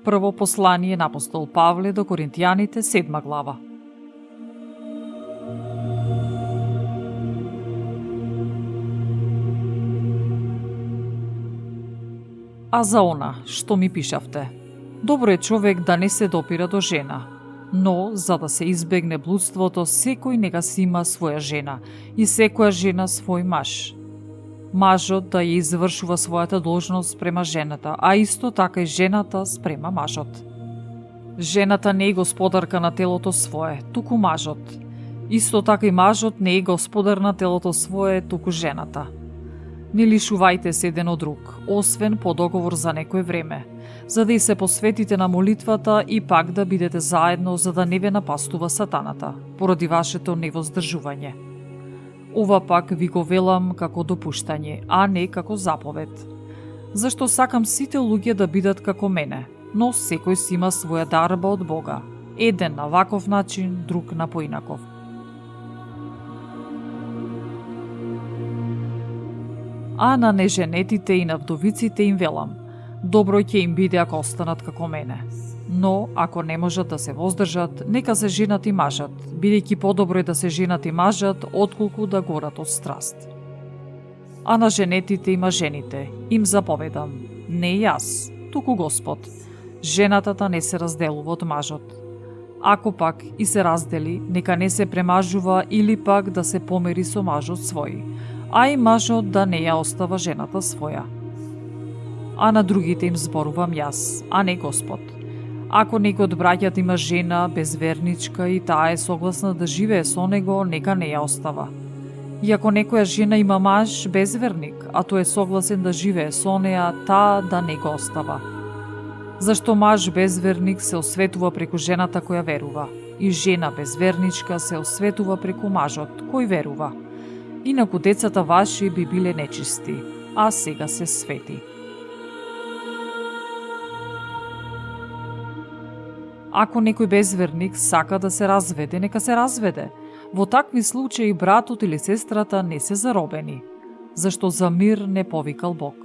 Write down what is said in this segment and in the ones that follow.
Прво послание на апостол Павле до Коринтијаните, 7 глава. А за она, што ми пишавте, добро е човек да не се допира до жена, но за да се избегне блудството, секој нека си има своја жена и секоја жена свој маж. Мажот да ја извршува својата должност спрема жената, а исто така и жената спрема мажот. Жената не е господарка на телото свое, туку мажот. Исто така и мажот не е господар на телото свое, туку жената. Не лишувајте се еден од друг, освен по договор за некој време, за да и се посветите на молитвата и пак да бидете заедно, за да не ве напастува сатаната, поради вашето невоздржување. Ова пак ви го велам како допуштање, а не како заповед. Зашто сакам сите луѓе да бидат како мене, но секој си има своја дарба од Бога, еден на ваков начин, друг на поинаков. А на неженетите и на вдовиците им велам, добро ќе им биде ако останат како мене. Но, ако не можат да се воздржат, нека се женат и мажат, бидејќи подобро е да се женат и мажат, отколку да горат од страст. А на женетите и мажените им заповедам, не јас, туку Господ, жената да не се разделува од мажот. Ако пак и се раздели, нека не се премажува или пак да се помери со мажот свој, а и мажот да не ја остава жената своја. А на другите им зборувам јас, а не Господ. Ако некој од браќата има жена безверничка и таа е согласна да живее со него, нека не ја остава. И ако некоја жена има маж безверник, а тој е согласен да живее со неа, таа да не го остава. Зашто маж безверник се осветува преку жената која верува, и жена безверничка се осветува преку мажот кој верува. Инаку децата ваши би биле нечисти, а сега се свети. Ако некој безверник сака да се разведе, нека се разведе. Во такви случаи братот или сестрата не се заробени, зашто за мир не повикал Бог.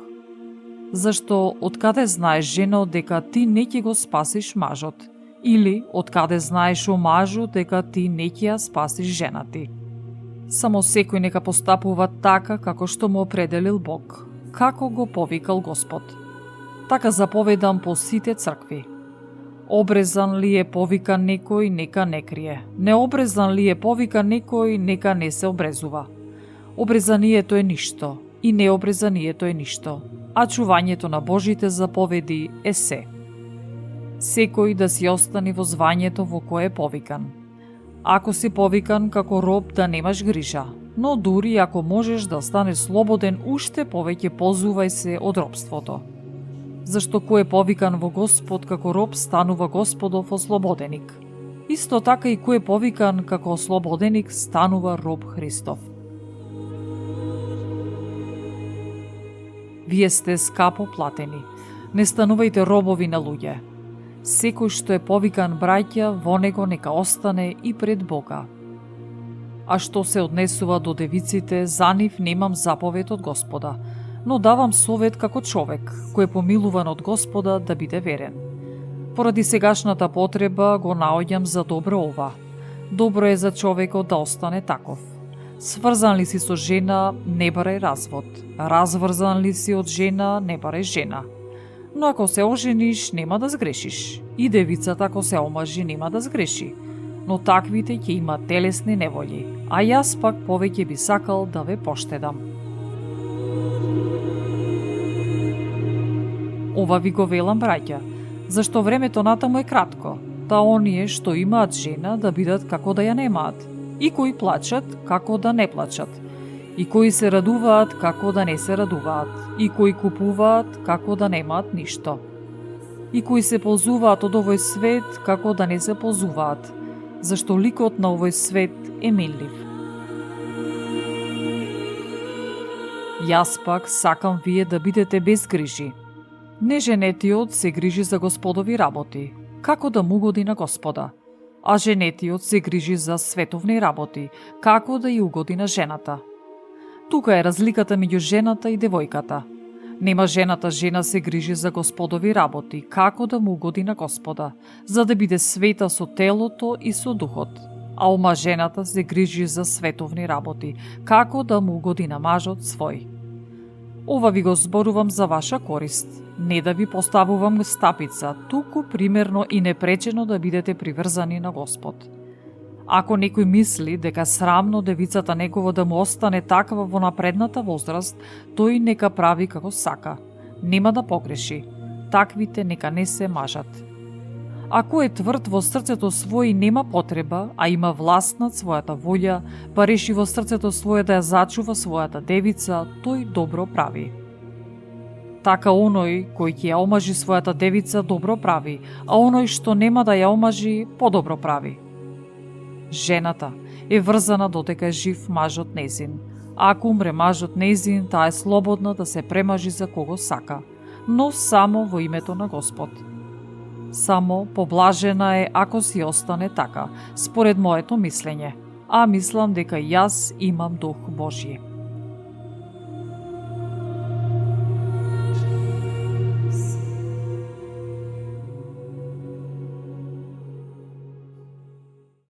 Зашто откаде знаеш жено дека ти не ќе го спасиш мажот, или откаде знаеш о мажу дека ти не ќе ја спасиш жена ти. Само секој нека постапува така како што му определил Бог, како го повикал Господ. Така заповедам по сите цркви. Обрезан ли е повикан некој, нека не крие. Необрезан ли е повикан некој, нека не се обрезува. Обрезанието е ништо и необрезанието е ништо, а чувањето на Божите заповеди е се. Секој да си остане во звањето во кое е повикан. Ако си повикан како роб да немаш грижа, но дури ако можеш да станеш слободен, уште повеќе позувај се од робството. Зашто кој е повикан во Господ како роб станува Господов ослободеник. Исто така и кој е повикан како ослободеник станува роб Христов. Вие сте скапо платени. Не станувајте робови на луѓе. Секој што е повикан браќа, во него нека остане и пред Бога. А што се однесува до девиците, за нив немам заповед од Господа, но давам совет како човек, кој е помилуван од Господа да биде верен. Поради сегашната потреба го наоѓам за добро ова. Добро е за човекот да остане таков. Сврзан ли си со жена, не барај развод. Разврзан ли си од жена, не барај жена. Но ако се ожениш, нема да сгрешиш. И девицата ако се омажи, нема да сгреши. Но таквите ќе има телесни неволји, а јас пак повеќе би сакал да ве поштедам. Ова ви го велам, браќа, зашто времето натаму е кратко, та оние што имаат жена да бидат како да ја немаат, и кои плачат како да не плачат, и кои се радуваат како да не се радуваат, и кои купуваат како да немаат ништо, и кои се ползуваат од овој свет како да не се ползуваат, зашто ликот на овој свет е минлив. Јас пак сакам вие да бидете без грижи. Неженетиот се грижи за Господови работи, како да му угоди на Господа, а женетиот се грижи за световни работи, како да ја угоди на жената. Тука е разликата меѓу жената и девојката. Нема жената жена се грижи за Господови работи, како да му угоди на Господа, за да биде света со телото и со духот. А ома жената се грижи за световни работи, како да му угоди на мажот свој. Ова ви го зборувам за ваша корист, не да ви поставувам стапица, туку примерно и непречено да бидете приврзани на Господ. Ако некој мисли дека срамно девицата некого да му остане таква во напредната возраст, тој нека прави како сака. Нема да погреши. Таквите нека не се мажат. Ако е тврд во срцето свој и нема потреба, а има власт над својата волја, па реши во срцето свое да ја зачува својата девица, тој добро прави. Така оној кој ќе ја омажи својата девица добро прави, а оној што нема да ја омажи подобро прави. Жената е врзана додека е жив мажот незин. Ако умре мажот незин, таа е слободна да се премажи за кого сака, но само во името на Господ. Само поблажена е ако си остане така, според моето мислење, а мислам дека јас имам Дух Божји.